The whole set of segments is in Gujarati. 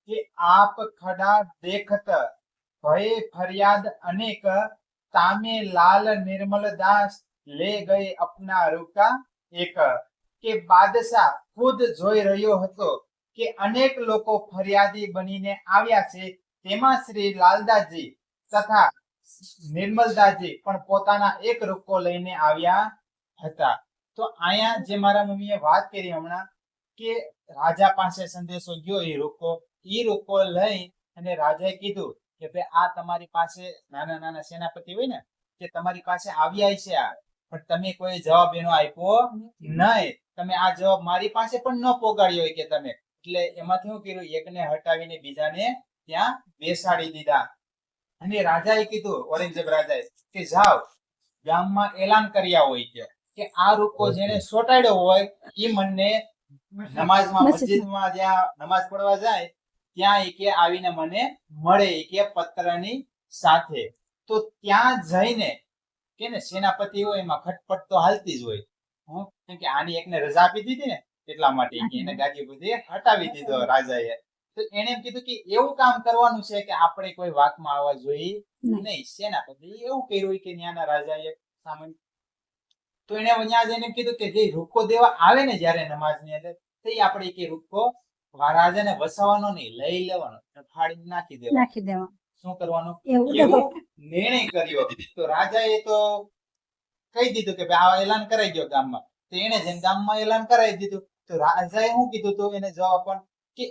કે આપ ખડા દેખત ભય ફરિયાદ અનેક, તામે લાલ નિર્મલ દાસ લે ગઈ અપના રૂકા એક. કે બાદશાહ ખુદ જોઈ રહ્યો હતો કે અનેક લોકો ફરિયાદી બનીને આવ્યા છે, તેમાં શ્રી લાલદાસજી તથા નિર્મલદાસજી પણ પોતાના એક રૂપકો લઈને આવ્યા હતા. તો અહીંયા જે મારા મમ્મીએ વાત કરી હમણાં કે રાજા પાસે સંદેશો ગયો, એ રૂપકો લઈ અને રાજાએ કીધું કે ભાઈ આ તમારી પાસે નાના નાના સેનાપતિ હોય ને કે તમારી પાસે આવ્યા છે આ, પણ તમે કોઈ જવાબ એનો આપ્યો નહીં. તમે આ જવાબ મારી પાસે પણ ન પોગાડ્યો હોય કે તમે, એટલે એમાંથી શું કર્યું, એકને હટાવીને બીજાને ત્યાં બેસાડી દીધા. અને રાજાએ કીધું, ઔરંગઝેબ રાજાએ કે જાઓ ગામમાં એલાન કર્યા હોય કે આ રૂપકો જેને સોટાડ્યો હોય એ મને નમાઝમાં મસ્જિદમાં જ્યાં નમાઝ પડવા જાય ત્યાં કે આવીને મને મળે કે પત્રની સાથે. તો ત્યાં જઈને કે ને સેનાપતિ હોય એમાં ખટપટ તો હાલતી જ હોય, કેમ કે આની એકને રજા આપી દીધી ને એટલા માટે એને ગાદી બધી હટાવી દીધો રાજાએ. તો એને એમ કીધું કે એવું કામ કરવાનું છે કે આપણે કોઈ વાતમાં આવવા જોઈએ નહીં. સેનાપતિ એવું કર્યું કે ત્યાંના રાજાએ સામાન્ય. તો એને અહીંયા જઈને કીધું કે જે રૂપકો દેવા આવે ને જયારે નમાઝની અંદર, તો આપણે કે રૂપકો રાજાને વસાવવાનો નહીં, લઈ લેવાનો, ફાડી નાખી દેવાનો. શું કરવાનું એવું નિર્ણય કર્યો. તો રાજાએ તો કહી દીધું કે ભાઈ આ એલાન કરાઈ ગયો ગામમાં. તો એને જેમ ગામમાં એલાન કરાવી દીધું, તો રાજાએ શું કીધું હતું એને જવાબ પણ કે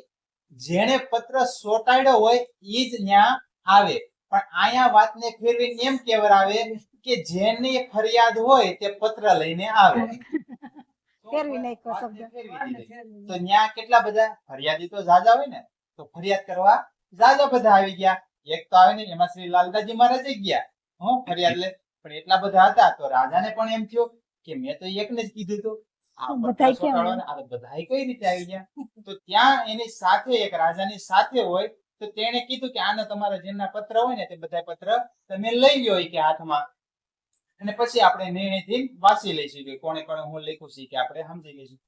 જેને પત્ર સોટાડ્યો હોય ઈ જ ન્યા આવે. પણ અહીંયા વાતને ફેરવીને એમ કહેવરાવે કે જેની ફરિયાદ હોય તે પત્ર લઈને આવે. તો ન્યા કેટલા બધા ફરિયાદી તો જાજા હોય ને, તો ફરિયાદ કરવા જાજા બધા આવી ગયા. એક તો આવે ને એમાં શ્રી લાલદાસજી મહારાજ ગયા ફરિયાદ લે, પણ એટલા બધા હતા. તો રાજાને પણ એમ થયું કે મેં તો એકને જ કીધું હતું, બધા કઈ રીતે આવી ગયા. તો ત્યાં એની સાથે એક રાજાની સાથે હોય, તો તેને કીધું કે આને તમારા જેમના પત્ર હોય ને તે બધા પત્ર તમે લઈ લ્યો કે હાથમાં, અને પછી આપણે નિર્ણયથી વાંચી લઈશું કે કોણે કોણે હું લખ્યું છે કે આપણે સમજી લઈશું.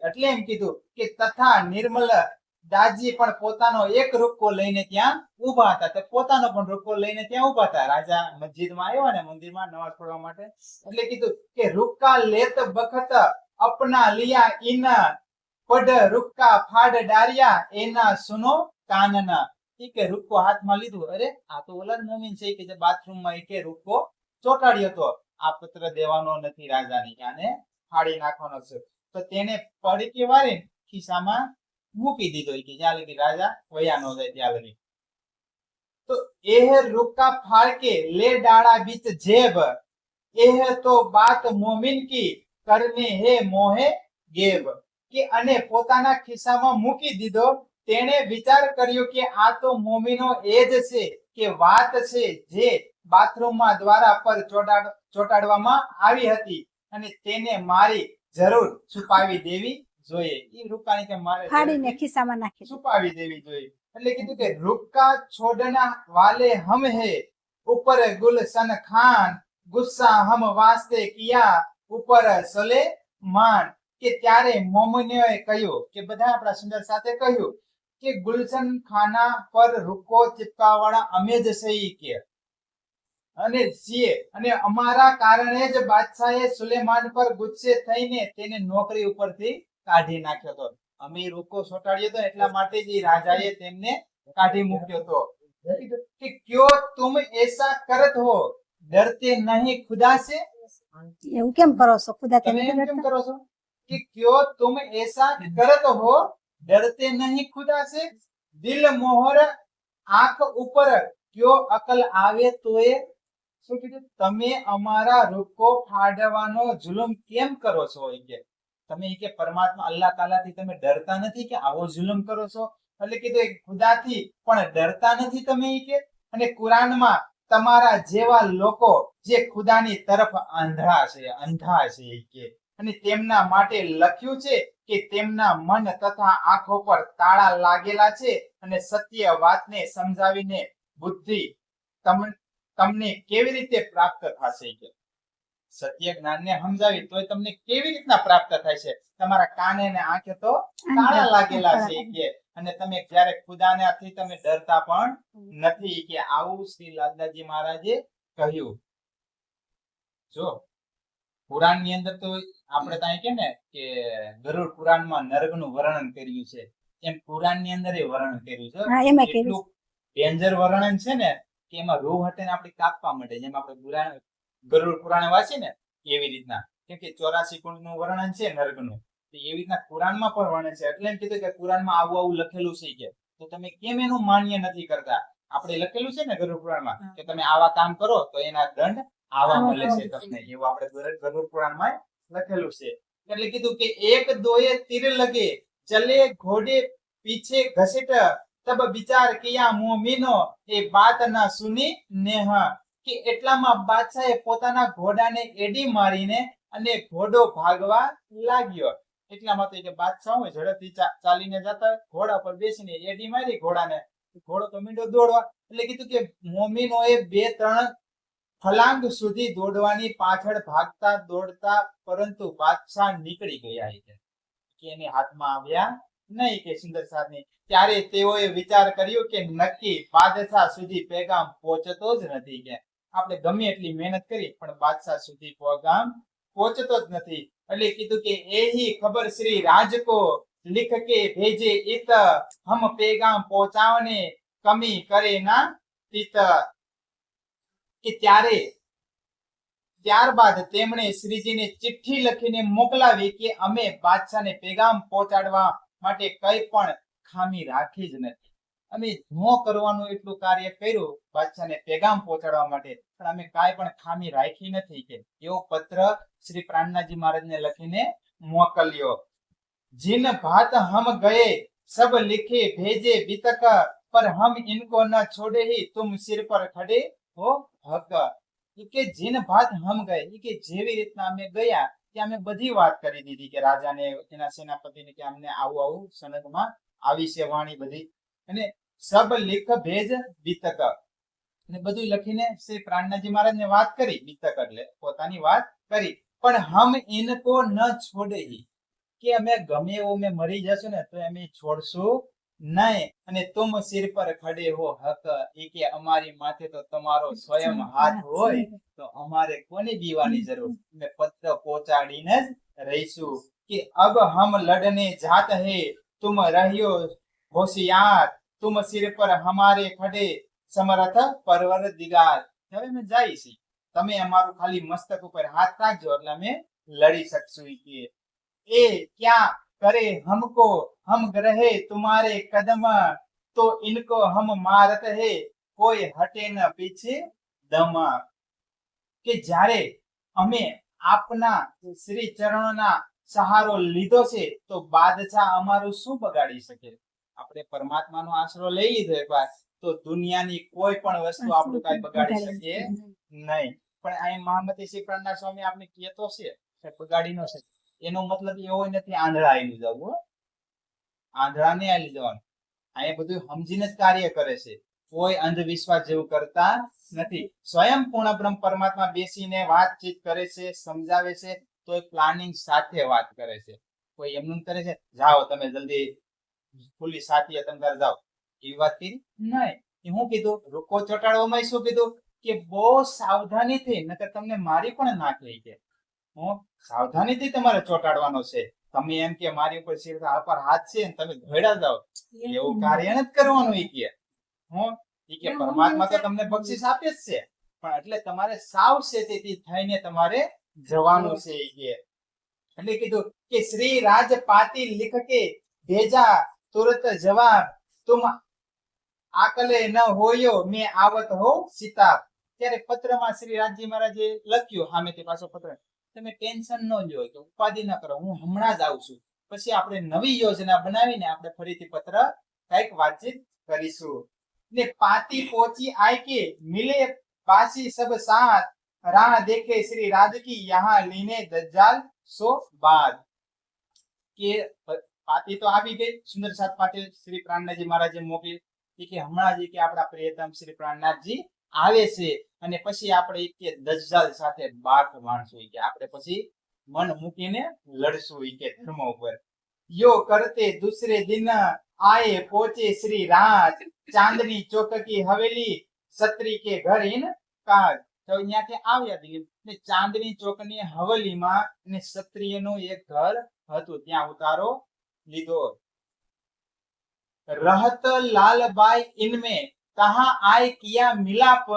એટલે એમ કીધું કે તથા નિર્મલ દાસજી પણ પોતાનો એક રૂપકો લઈને ત્યાં ઉભા હતા. તો પોતાનો પણ રૂપકો લઈને ત્યાં ઉભા હતા. રાજા મસ્જિદમાં આવ્યા ને મંદિરમાં નમાઝ પઢવા માટે, એટલે કીધું કે રૂપકા લેત બખત અપના લિયા ઇના પડ રૂપકા ફાડ ડારિયા એના સુનો કાનના. કે રૂપકો હાથમાં લીધું, અરે આ તો ઓલા મોમીન છે કે જે બાથરૂમમાં કે રૂપકો ચોટાડ્યો હતો, આ પત્ર દેવાનો નથી રાજાને, આને ફાડી નાખવાનો છે. તો તેને પડીકી વાળી ખિસ્સામાં મૂકી દીધો કે જ્યાં લગી રાજા વયા ન જાય ત્યાં લગી. તો એહ રૂપકા ફાડકે લે ડાળા બીચ જેબ, એહ તો બાત મોમિન કી કરને હે મોહે ગેબ. કે અને પોતાના ખિસ્સામાં મૂકી દીધો. તેણે વિચાર કર્યો કે આ તો મોમીનો એ જ છે કે વાત છે જે બાથરૂમમાં દ્વારા પર ચોટાડવામાં આવી હતી, અને તેને મારી જરૂર છુપાવી દેવી જોઈએ. એ રૂપકાની કે મારે ફાડીને ખિસ્સામાં નાખી છુપાવી દેવી જોઈએ. એટલે કીધું કે રૂપકા છોડના વાલે હમ હે ઉપર ગુલશન ખાન, ગુસ્સા હમ વાસ્તે કિયા ઉપર સલે માન. કે ત્યારે મોમિનોએ કહ્યું કે બધા આપણા સુંદર સાથે કહ્યું કે ગુલશન ખાના પર રૂપકો ચિપકાવવાળા અમે જ સહી કે અને છીએ, અને અમારા કારણે જ બાદશાહે સુલેમાન પર ગુસ્સે થઈને તેને નોકરી ઉપરથી કાઢી નાખ્યો હતો. અમે રૂપકો સોટાડ્યો હતો એટલા માટે જ રાજાએ તેમને કાઢી મૂક્યો હતો. કે ક્યો તુમ એસા કરત હો ડરતે નહીં ખુદા સે. એવું કેમ કરો છો? ખુદા તમે કેમ કરો છો? कि क्यों तुम ऐसा करत हो डरते नहीं खुदा से, दिल मोहर आंख ऊपर क्यों अकल आवे तोए. શું કીધું? તમે અમારા રૂપકો ફાડવાનો જુલમ કેમ કરો છો? કે તમે કે પરમાત્મા અલ્લાહ તાલા થી તમે ડરતા નથી કે આવો જુલમ કરો છો? એટલે કીધું ખુદાથી પણ ડરતા નથી તમે કે, અને કુરાનમાં તમારા જેવા લોકો જે ખુદાની તરફ અંધા છે કે, અને તેમના માટે લખ્યું છે કે તેમના મન તથા આંખો પર તાળા લાગેલા છે, અને સત્ય વાતને સમજાવીને બુદ્ધિ તમને કેવી રીતે પ્રાપ્ત થશે કે સત્ય જ્ઞાનને સમજાવી તોય તમને કેવી રીતના પ્રાપ્ત થાય છે? તમારા કાને ને આંખે તો તાળા લાગેલા છે કે, અને તમે જ્યારે ખુદાનાથી તમે ડરતા પણ નથી કે આવું શ્રી લાલદાસજી મહારાજે કહ્યું. જો પુરાણની અંદર તો આપણે ત્યાં કે ને કે ગરુડ પુરાણમાં નરકનું વર્ણન કર્યું છે, એમ પુરાણની અંદર એ વર્ણન કર્યું છે. હા, એમાં કર્યું એટલું ડેન્જર વર્ણન છે ને કે એમાં રૂહ હટે ને આપણે કાપવા માંડે. જેમ આપણે ગરુડ પુરાણ વાંચીએ ને એવી રીતના, કેમ કે 84 કુંડનું વર્ણન છે નરકનું, તો એવી રીતના પુરાણમાં પણ વર્ણન છે. એટલે એમ કીધું કે પુરાણમાં આવું આવું લખેલું છે કે, તો તમે કેમ એનું માન્ય નથી કરતા? આપણે લખેલું છે ને ગરુડ પુરાણમાં કે તમે આવા કામ કરો તો એના દંડ આવા મળે છે તમને, એવું આપણે ગરુડ પુરાણમાં લખેલું છે. એટલે કીધું કે એક દોયે તીર લગે ચલે ઘોડે પીછે ઘસેટ તબ વિચાર કિયા મોમીનો એ બાત ના સુની નેહ. કે એટલામાં બાદશાહે પોતાના ઘોડાને એડી મારીને અને ઘોડો ભાગવા લાગ્યો. એટલામાં તો કે બાદશાહ હોય ઝડપથી ચાલીને જતા ઘોડા પર બેસીને એડી મારી ઘોડાને, ઘોડો તો મીંડો દોડવા. એટલે કીધું કે મોમીનોએ 2-3 ફલાંગ સુધી દોડવાની પાછળ ભાગતા દોડતા, પરંતુ બાદશાહ નીકળી ગયા કે એની હાથમાં આવ્યા નહીં કે સુંદર સાધની. ત્યારે તેઓએ વિચાર કર્યો કે નક્કી બાદશાહ સુધી પેગામ પહોંચતો જ નથી. કે આપણે ગમે એટલી મહેનત કરી પણ બાદશાહ સુધી પેગામ પહોંચતો જ નથી. એટલે કીધું કે એહી ખબર શ્રી રાજ કો लिख के भेजे इत हम पेगाम पहुंचावने कमी करे ना તીત. કે ત્યારબાદ તેમણે શ્રીજીને ચિઠ્ઠી લખીને મોકલાવી કે અમે બાદશાહને પેગામ પહોંચાડવા માટે કઈ પણ ખામી રાખી જ નથી. અમે ન કરવાનું એટલું કાર્ય કર્યું બાદશાહને પેગામ પહોંચાડવા માટે, પણ અમે કાંઈ પણ ખામી રાખી નથી. કે એવો પત્ર શ્રી પ્રાણનાથજી મહારાજને લખીને મોકલ્યો. जिन बात हम गए सब लिखे भेजे बितक पर हम इनको न छोड़े ही तुम सिर पर खड़े हो हक. કે जिन बात हम गए કે જેવી રીતના અમે ગયા કે અમે બધી વાત કરી દીધી કે રાજાને એના સેનાપતિને કે અમને આવું આવું સનદમાં આવી છે વાણી બધી, અને સબ लिख भेज बितक અને બધું લખીને શ્રી પ્રાણનાથજી મહારાજને વાત કરી. बितक એટલે પોતાની વાત કરી, પણ હમ ઇनको ન છોડે ही કે અમે ગમે એવું અમે મરી જશું ને તો અમે છોડશું નહીં. અને તુમ સિર પર ખડે હો હક, એ કે અમારી માથે તો તમારો સ્વયં હાથ હોય તો અમારે કોની બીવાની જરૂર, અમે પત્ર પહોંચાડીને જ રહીશું. કે અબ હમ લડને જાત હે तुम रहियो होशियार तुम सिर पर हमारे खड़े समर्थ परवरदिगार. હવે અમે જાય છે, તમે અમારું ખાલી મસ્તક ઉપર હાથ રાખજો એટલે અમે લડી શકશું. કે ए क्या करे हमको हम रहे तुम्हारे कदम तो इनको हम मारत है कोई हटे न पीछे दम. કે જ્યારે અમે આપના શ્રી ચરણોના સહારો લીધો છે તો બાદશાહ અમારું શું બગાડી શકે? આપણે પરમાત્માનો આશરો લઈ લીધો એકવાર તો દુનિયાની કોઈ પણ વસ્તુ આપણું કઈ બગાડી શકે નહીં. પણ અહીં મહામતી શ્રી પ્રાણનાથ સ્વામી આપણે કહેતો છે બગાડી ન શકે. એનો મતલબ એવો નથી આંધળા આવી જવું, આંધળા નહીં આવી જવાનું. અહીંયા બધું સમજીને જ કાર્ય કરે છે, કોઈ અંધવિશ્વાસ જેવું કરતા નથી. સ્વયં પૂર્ણ બ્રહ્મ પરમાત્મા બેસીને વાતચીત કરે છે, સમજાવે છે, તો પ્લાનિંગ સાથે વાત કરે છે. કોઈ એમનું કરે છે જાઓ તમે જલ્દી ખુલ્લી સાથી તમે જાઓ એવી વાત કરી નહીં. શું કીધું? રૂકો ચોટાડવામાં શું કીધું? કે બહુ સાવધાનીથી નકર તમને મારી પણ નાખે. કે સાવધાનીથી તમારે ચોટાડવાનો છે. તમે એમ કે મારી ઉપર સિર પર હાથ છે તમે ધોડા જાઓ, એવું કાર્ય નથી કરવાનું. એ કે પરમાત્મા તો તમને બક્ષિસ આપે જ છે, પણ એટલે તમારે સાવચેતીથી થઈને તમારે જવાનું છે. એટલે કીધું કે શ્રી રાજપાતી लिख के भेजा तुरंत जवाब तुम आकले न होयो मैं आवत हो सीता. ત્યારે પત્રમાં શ્રી રાજજી મહારાજે લખ્યું સામેથી પાછો પત્ર, તમે ટેન્શન ન લો કે ઉપાધિ ન કરો, હું હમણાં જ આવું છું. પછી આપણે નવી યોજના બનાવીને આપણે ફરીથી પત્ર કઈક વાતચીત કરીશું. ને પાતી પહોંચી આય કે મિલે પાસી સબ સાથ રાહ દેખે શ્રી રાજ કી યહાં લીને દજ્જાલ સો બાદ. કે પાતી તો આવી ગઈ, સુંદર સાત પાટી શ્રી પ્રાણનાથજી મહારાજે મોકલી કે હમણાં જ કે આપણા પ્રિયતમ શ્રી પ્રાણનાથજી આવે છે અને પછી આપણે ઈ કે દજ્જાલ સાથે બાથ માણશું ઈ કે આપણે પછી મન મૂકીને લડશું ઈ કે ધર્મ ઉપર યો કરતે દૂસરે દિન આए पहुंचे श्री राज चांदनी चौक की हवेली सत्री के घर इन काज તો અહીંયાથી આવ્યા હતી ને ચાંદની ચોકની હવેલીમાં ને ક્ષત્રિયનું એક ઘર હતું ત્યાં ઉતારો લીધો रहत लालबाई इनमें कहा आए किया मिलाप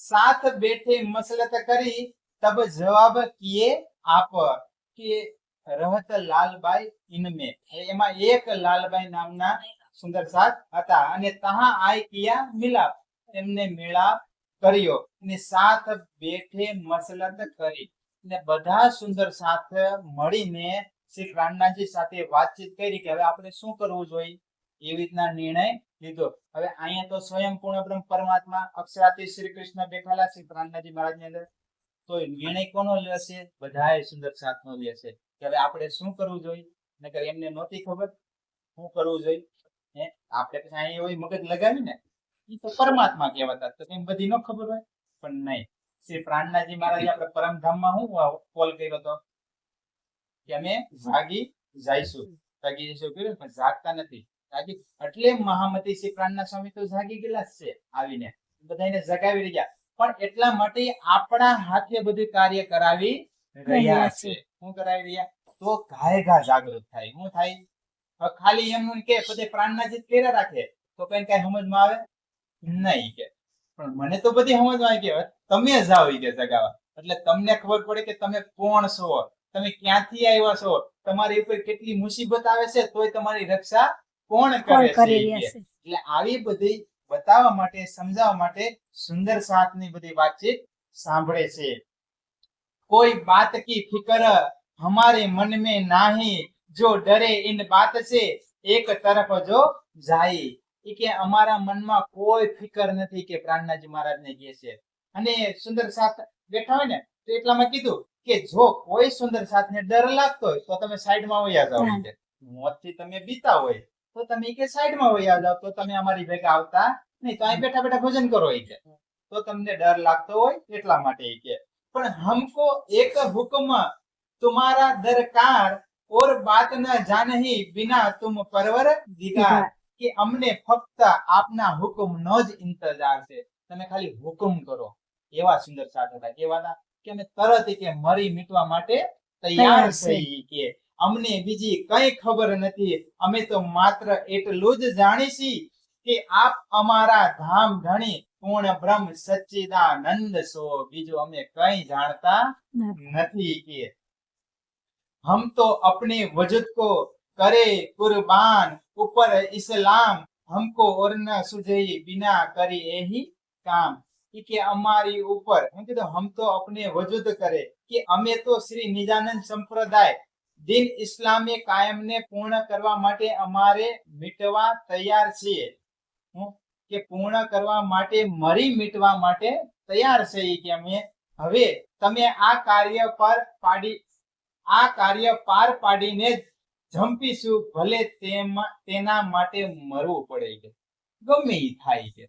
साथ बैठे मसलत करी तब जवाब किए आप કે રહત લાલબાઈ ઇનમે એમાં એક લાલબાઈ નામના સુંદર સાથ હતા અને તહા આય કિયા મિલાપ એમને મેળાપ કર્યો અને સાથ બેઠે મસલત કરી ને બધા સુંદર સાથ મળીને શ્રી પ્રાણનાથજી સાથે વાતચીત કરી કે હવે આપણે શું કરવું જોઈએ એવી રીતના નિર્ણય લીધો હવે અહીંયા તો સ્વયં પૂર્ણ બ્રહ્મ પરમાત્મા અક્ષરાતી શ્રી કૃષ્ણ બેઠેલા શ્રી પ્રાણનાથજી મહારાજની અંદર તો નિર્ણય કોનો લેશે બધાએ સુંદર સાથનો લેશે કે હવે આપણે શું કરવું જોઈએ નકર એમને નહોતી ખબર શું કરવું જોઈએ હે આપણે પછી અહીંયા હોય મગજ લગાવી ને એ તો પરમાત્મા કહેવાતા તો એમ બધી ન ખબર હોય પણ નહીં શ્રી પ્રાણનાથજી મહારાજે આપણે પરમધામમાં શું કોલ કર્યો હતો કે અમે જાગી જઈશું કર્યું પણ જાગતા નથી જાગી એટલે મહામતી શ્રી પ્રાણનાથ સ્વામી તો જાગી ગયેલા જ છે આવીને બધાને જગાવી રહ્યા પણ એટલા માટે આપણા હાથે બધું કાર્ય કરાવી રહ્યા છે શું કરાવી રહ્યા તો ઘાય ઘા જાગૃત થાય શું થાય ખાલી એમનું કે બધે પ્રાણનાથજી કર્યા રાખે તો કઈ કઈ સમજમાં આવે નહીં કે પણ મને તો બધી સમજમાં આવે કે તમે જાઓ કે જગાવા એટલે તમને ખબર પડે કે તમે કોણ છો તમે ક્યાંથી આવ્યા છો તમારી ઉપર કેટલી મુસીબત આવે છે તોય તમારી રક્ષા કોણ કરે છે એટલે આવી બધી बतावा माटे समझावा माटे सुंदर साथ ની બધી વાતચીત સાંભળે છે कोई बात की फिक्र हमारे मन में नहीं जो डरे इन बात से एक तरफ जो जाए કે અમારા મનમાં કોઈ ફિકર નથી કે પ્રાણનાથજી મહારાજ ને કહે છે અને સુંદર સાથ બેઠા હોય ને તો એટલામાં કીધું કે જો કોઈ સુંદર સાથ ને ડર લાગતો હોય તો તમે સાઈડમાં વયા જાઓ કે મોતથી તમે બીતા હોય તો તમે કે સાઈડમાં વયા જાઓ તો તમે અમારી ભેગા આવતા નહીં તો અહીં બેઠા બેઠા ભજન કરો કે તો તમને ડર લાગતો હોય એટલા માટે કે પણ हमको एक हुक्म तुम्हारा दरकार और बात न जानही बिना तुम परवर दिगार કે અમને ફક્ત આપના હુકમનો જ ઇંતજાર છે તમે ખાલી હુકમ કરો એવા સુંદર સાથ હતા કેવાના કે અમે તરત કે મરી મિટવા માટે તૈયાર છીએ કે અમને બીજી કઈ ખબર નથી અમે તો માત્ર એટલું જ જાણીશી કે આપ અમારા ધામ ધણી પૂર્ણ બ્રહ્મ સચ્ચિદાનંદ છો બીજું અમે કઈ જાણતા નથી કે हम तो अपने वजूद को करे कुर्बान ऊपर इस्लाम हमको और न सुझे बिना करी यही काम कि हमारी ऊपर हम तो अपने वजूद करे कि અમે તો શ્રી નિજાનંદ સંપ્રદાય દિન ઇસ્લામે કાયમ ને પૂર્ણ કરવા માટે અમારે મિટવા તૈયાર છીએ કે પૂર્ણ કરવા માટે મરી મિટવા માટે તૈયાર છીએ કે અમે હવે તમે આ કાર્ય પાર પાડીને જંપીશું ભલે તેના માટે મરવું પડે કે ગમે ઈ થાય કે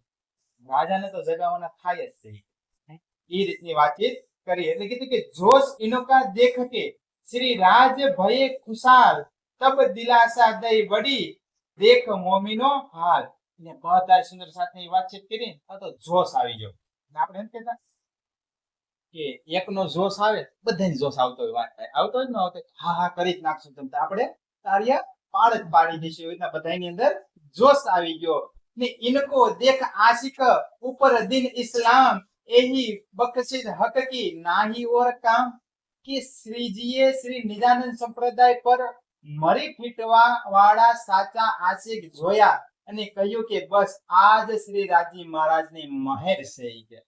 રાજાને તો જગાવવાના થાય જ છે એ રીતની વાતચીત કરી એટલે કીધું કે જોશ ઇનકા દેખ કે શ્રી રાજ ભયે ખુશાલ તબ દિલાસા દઈ વડી દેખ મોમીનો હાલ ને બધા સુંદર સાથે વાતચીત કરી તો જોશ આવી ગયો આપણે એમ કહેતા કે એકનો જોશ આવે બધાને જોશ આવતો હોય વાત થાય આવતો જ ન આવતો હા હા કરી જ નાખશું તમે આપણે કાર્ય પાડી દઈશું એવી રીતના બધાની અંદર જોશ આવી ગયો ને ઇनको देख आशिक ऊपर दिन इस्लाम यही बख्शिश हक की नाही और काम कि श्रीजीए श्री निजानंद संप्रदाय पर मरी फीटवा वाળા સાચા આશિક જોયા અને કહ્યું કે બસ આજ શ્રી રાજી મહારાજની મહેર છે કે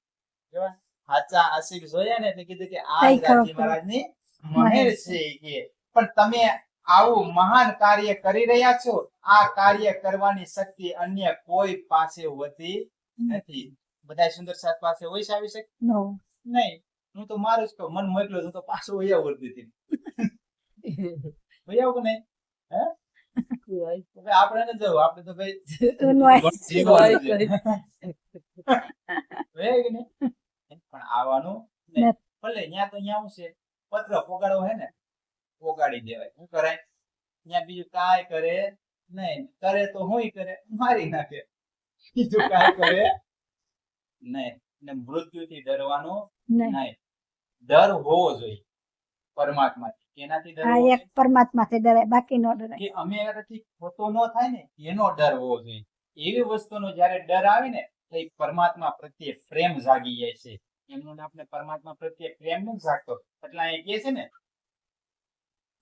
કેવા સાચા આશિક જોયા ને એટલે કીધું કે આજ રાજી મહારાજની મહેર છે કે પણ તમે આવું મહાન કાર્ય કરી રહ્યા છો આ કાર્ય કરવાની શક્તિ અન્ય કોઈ પાસે હોતી નથી બધા સુંદર સાથ પાસે હોય છે આવી શકે નહીં હું તો મારું જ મન મોકલો હું તો પાછો વહી આવું હતી વહી આવું કે નહીં હે આપણે ન જવું આપણે તો ભાઈ હોય કે નહીં? પણ આવવાનું નહીં. નથી. ભલે ન્યા તો ન્યા શું છે, પત્ર પોગાડવો હે ને પોગાડી દેવાય. શું કરાય? ન્યા બીજું કાંઈ કરે નહીં. કરે તો હુંય કરે, મારી નાખે. બીજું કાંઈ કરે નહીં. ને મૃત્યુથી ડરવાનું નહીં. નહીં. ડર હોવો જોઈએ પરમાત્માથી. કેનાથી ડર આ હોવો એક જોઈએ? પરમાત્માથી ડરાય, બાકી નો ડરાય. કે અમે એનાથી ખોટો ન થાય ને એનો ડર હોવો જોઈએ. એવી વસ્તુનો જ્યારે ડર આવે ને તો એ પરમાત્મા પ્રત્યે પ્રેમ જાગી જાય છે. એમનો ને આપણે પરમાત્મા પ્રત્યે પ્રેમ નથી જાગતો. એટલે અહીં કહે છે ને,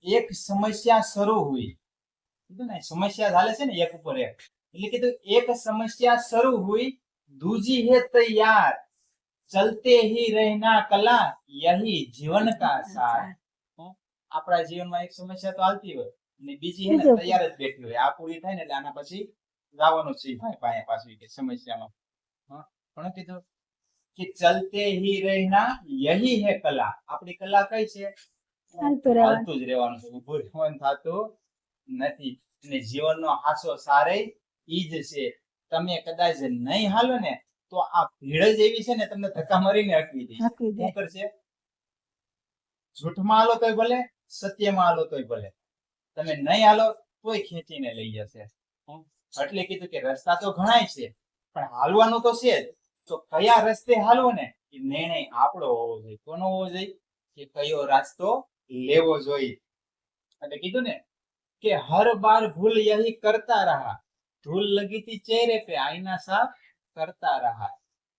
એક સમસ્યા શરૂ હુઈ. કીધું ને સમસ્યા ચાલે છે ને એક ઉપર એક. એટલે કીધું એક સમસ્યા શરૂ હુઈ, दूजी है तैयार, चलते ही रहना कला, यही जीवन का सार. આપણા જીવનમાં એક સમસ્યા તો હાલતી હોય અને બીજી હે ને બીજું. તૈયાર જ બેઠી હોય. આ પૂરી થાય ને એટલે આના પછી જવાનું છે ભાઈ પાસે પાછું કે સમસ્યામાં. પણ કીધું કે ચલતે ही रहना यही है कला. આપણી કલા કઈ છે? હાલતું રહેવાનું. હાલતું જ રહેવાનું છે. ઊભું રહેવાનું થતું નથી. અને જીવનનો હાસો સારે ઈ જ છે. તમે કદાચ નહીં હાલો ને તો આ ભીડ જ એવી છે ને તમને ધક્કા મારીને હકવી દે. હકવી દે. શું કરશે? જૂઠમાં હાલો તોય ભલે, સત્યમાં હાલો તોય ભલે, તમે નહીં હાલો તોય ખેંચીને લઈ જશે. એટલે કીધું કે રસ્તા તો ઘણાય છે પણ હાલવાનું તો છે જ. તો કયા રસ્તે હાલવું ને એ નિર્ણય આપણો હોવો જોઈએ. કોનો હોવો જોઈએ? કે કયો રસ્તો લેવો જોઈએ. એટલે કીધું ને કે હર બાર ભૂલ યહી કરતા રહા, ધૂલ લગી થી ચહેરે पे आईना साफ करता रहा.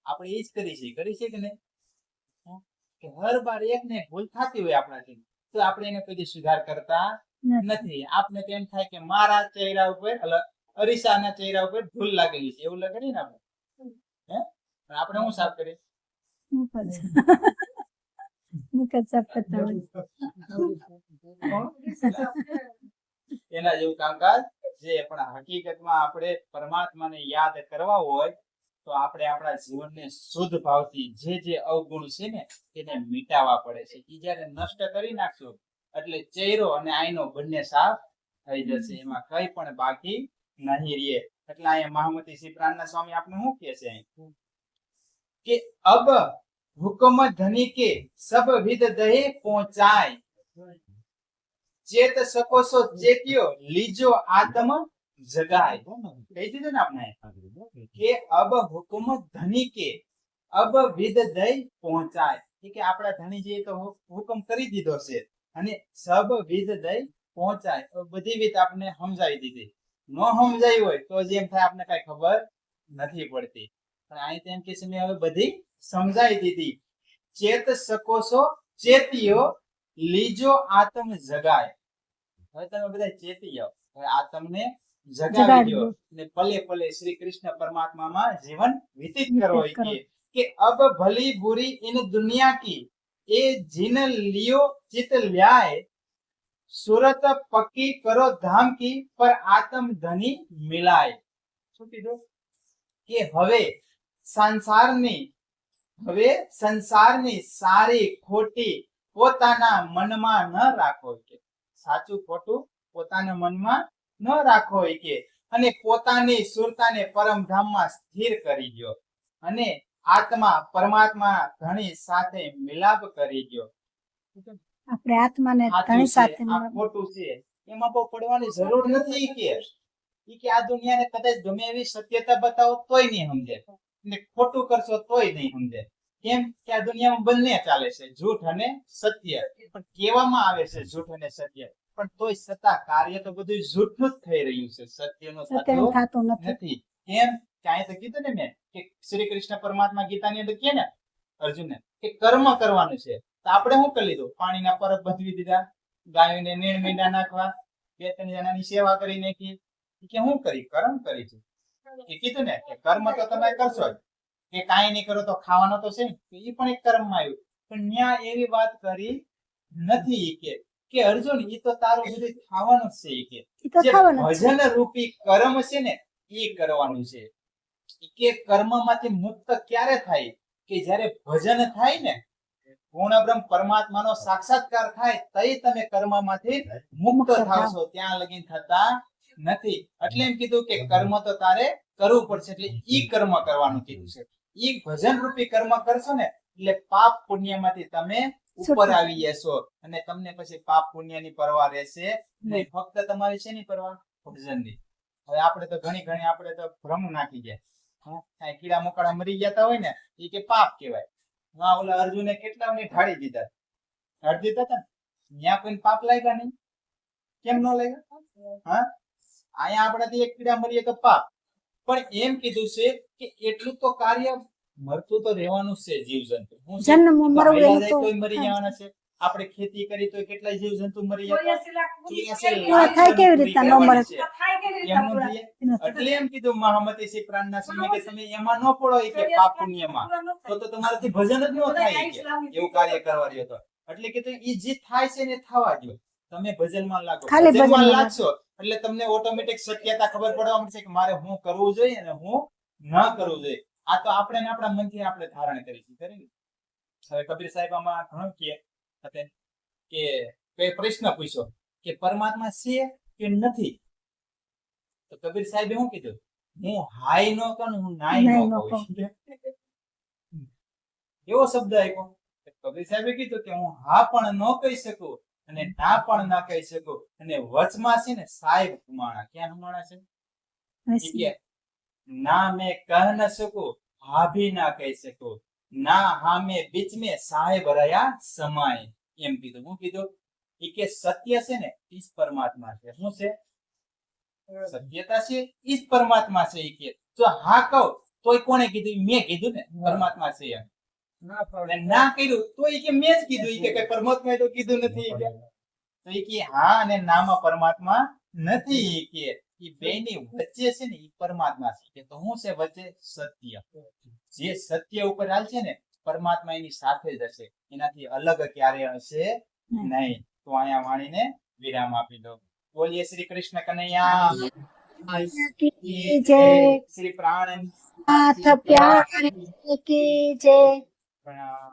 આપણે એ જ કરી છે કે નહીં? કે હર બાર એક ને ભૂલ થતી હોય આપણાથી તો આપણે એને કદી સુધાર કરતા નથી. આપણે તેમ થાય કે મારા ચહેરા ઉપર અરીસાના ચહેરા ઉપર ભૂલ લાગેલી છે એવું લાગે ને આપણે. હે? પણ આપણે શું સાફ કરીએ? મુખ જ સાફ કરતા હોય. એના જેવું કામકાજ છે. પણ હકીકતમાં આપણે પરમાત્માને યાદ કરવા હોય તો આપણે આપણા જીવનને શુદ્ધ ભાવથી જે અવગુણ છે ને તેને મિટાવવા પડે છે. ઈ જ્યારે નષ્ટ કરી નાખશો એટલે ચહેરો અને આઈનો બંને સાફ થઈ જશે. એમાં કઈ પણ બાકી નહીં રહે. એટલે અહીંયા મહામતી શ્રી પ્રાણના સ્વામી આપણે શું કહે છે અહીં? કે અબ હુકમ ધની કે સબ વિદ દહે પહોંચાય, ચેત સકો સો ચેત્યો લીજો આત્મ જગાય. કહી દીધું ને આપણે કે અબ હુકમ ધની કે અબ વિદ દય પહોંચાય. કે આપણા ધણીજીએ તો હુકમ કરી દીધો છે અને સબ વિદ દય પહોંચાય. બધી રીત આપણે સમજાવી દીધી. ન સમજાઈ હોય તો જેમ થાય આપણે કઈ ખબર નથી પડતી. પણ અહીં તેમ કે છે મેં હવે બધી સમજાવી દીધી. ચેત સકો સો ચેતિયો લીજો આત્મ જગાય. હવે તમે બધા ચેતી જાઓ. હવે આત્મને જગાવી દો ને પલે પલે શ્રી કૃષ્ણ પરમાત્મામાં જીવન વ્યતીત કરો. કે અબ ભલી બુરી ઇન દુનિયા કી એ જીન લિયો ચિત લ્યાય, સુરત પક્કી કરો ધામ કી પર આત્મ ધની મિલાય. શું કીધું? કે હવે સંસારની સારી ખોટી પોતાના મનમાં ન રાખો. કે સાચું ખોટું પોતાના મનમાં ન રાખો કે અને પોતાની સુરતાને પરમધામમાં સ્થિર કરી દો અને આત્મા પરમાત્મા ધણી સાથે મિલાપ કરી દો. આપણે આત્માને સાચું ધણી છે, સાથે આ ખોટું છે એમાં બહુ પડવાની જરૂર નથી. કે આ દુનિયાને કદાચ ગમે એવી સત્યતા બતાવો તોય નહીં સમજે ને ખોટું કરશો તોય નહીં સમજે. કેમ કે આ દુનિયામાં બંને ચાલે છે, જૂઠ અને સત્ય. પણ કહેવામાં આવે છે જૂઠ અને સત્ય, પણ તોય છતાં કાર્ય તો બધું જૂઠનું જ થઈ રહ્યું છે, સત્યનું સત્યનું થતું નથી. નથી. કેમ કે અહીં તો કીધું ને મેં કે શ્રી કૃષ્ણ પરમાત્મા ગીતાની અંદર કહે ને અર્જુનને કે કર્મ કરવાનું છે. તો આપણે શું કરી લીધું? પાણીના પરબ બધવી દીધા, ગાયોને નીણ મીંડા નાખવા, 2-3 જણાની સેવા કરી નાખી. કે શું કરી? કર્મ કરી છે. એ કીધું ને કે કર્મ તો તમે કરશો જ, કે કાંઈ નહીં કરો તો ખાવાનો તો છે. એ પણ એક કર્મમાં આવ્યું. પણ ન્યા એવી વાત કરી નથી કે અર્જુન એ તો તારું બધું ખાવાનું જ છે. ઈ તો જે થવાનું જ છે. ભજન રૂપી કર્મ છે ને એ કરવાનું છે. કે કર્મમાંથી મુક્ત ક્યારે થાય? કે જ્યારે ભજન થાય ને, પૂર્ણ બ્રહ્મ પરમાત્માનો સાક્ષાત્કાર થાય તઈ તમે કર્મમાંથી મુક્ત થાવશો. ત્યાં લગીન થતા નથી. એટલે એમ કીધું કે કર્મ તો તારે કરવું પડશે. એટલે ઈ કર્મ કરવાનું કીધું છે. ઈ ભજન રૂપી કર્મ કરશો ને એટલે પાપ પુણ્યમાંથી તમે ઉપર છૂટો. આવી જશો અને તમને પછી પાપ પુણ્યની પરવા રહેશે નહીં. ફક્ત તમારી શેની પરવા? ભજનની. હવે આપણે તો ઘણી આપણે તો ભ્રમ નાખી ગયા. કાંઈ કીડા મકોડા મરી જતા હોય ને એ કે પાપ કહેવાય. હા, ઓલા અર્જુને કેટલાઓને ઢાળી દીધા હતા ને, ત્યાં કોઈને પાપ લાગ્યા નહીં? કેમ ન લાગ્યા? હા, અહીંયા આપણાથી એક કીડા મરીએ તો પાપ. પણ એમ કીધું છે કે એટલું તો કાર્ય મરતું તો રહેવાનું જ છે જીવજંતુ. શું છે? જન્મ તો મરવું હાલ્યા એનું જાય તો તોય મરી જવાના છે. આપણે ખેતી કરી તો કેટલાય જીવજંતુ મરી જતા. 84 પૂરા લાખ થાય કેવી જંતુ રીતના ન નીકળવાના મરે? છે. એમનું થઈએ. એટલે એમ કીધું મહામતી શ્રી પ્રાણના સ્વામી કે તમે એમાં ન પડો ઈ કે પાપ પુણ્યમાં. તો તમારાથી ભજન જ ન થાય ઈ કે. એવું કાર્ય કરવા રહ્યો તો. એટલે કીધું ઈ જે થાય છે ને થવા દ્યો. તમે ભજનમાં લાગો. ખાલી ભજનમાં ભજનમાં લાગશો એટલે તમને ઓટોમેટિક શક્યતા ખબર પડવા મળશે કે મારે હું કરવું જોઈએ અને હું ન કરવું જોઈએ. આ તો આપણે ને આપણા મનથી આપણે ધારણ કરી છે. ખરી ને? હવે કબીર સાહેબ આમાં ઘણું કહે હતા કે કોઈ પ્રશ્ન પૂછ્યો કે પરમાત્મા છે કે નથી? તો કબીર સાહેબે શું કીધું? હું હાય નો કહું, હું નાય નાય નો નો કહું. એવો શબ્દ આપ્યો. કબીર સાહેબે કીધું કે હું હા પણ ન કહી શકું અને ના પણ ના કહી શકું અને વચમાં છે ને સાહેબ હુમાણા. ક્યાં હુમાણા છે? ઈ કે ના મેં કહ ન શકું, હા ભી ના કહી શકું, ના હા મેં બીચ મેં સાહેબ રહ્યા સમાય. એમ કીધું. હું કીધું? ઈ કે સત્ય છે ને ઈ જ પરમાત્મા છે. શું છે? સત્યતા છે ઈ જ પરમાત્મા છે. ઈ કે જો હા કહું તોય કોણે કીધું? મેં કીધું ને પરમાત્મા છે એમ. અને ના કર્યું તો ઈ કે મેં જ કીધું. ઈ કે કઈ પરમાત્માએ તો કીધું નથી. ઈ કે તો ઈ કે હા અને નામાં પરમાત્મા નથી. ઈ કે ઈ બેયની વચ્ચે છે ને ઈ પરમાત્મા છે. કે તો શું છે વચ્ચે? સત્ય. જે સત્ય ઉપર હાલશે ને પરમાત્મા એની સાથે જ હશે, એનાથી અલગ ક્યારે હશે નહીં. તો અહીંયા વાણીને વિરામ આપી દો. બોલીએ શ્રી કૃષ્ણ કનૈયા કી જય. શ્રી પ્રાણ નાથ પ્યારે કી જય. પ્રણામ.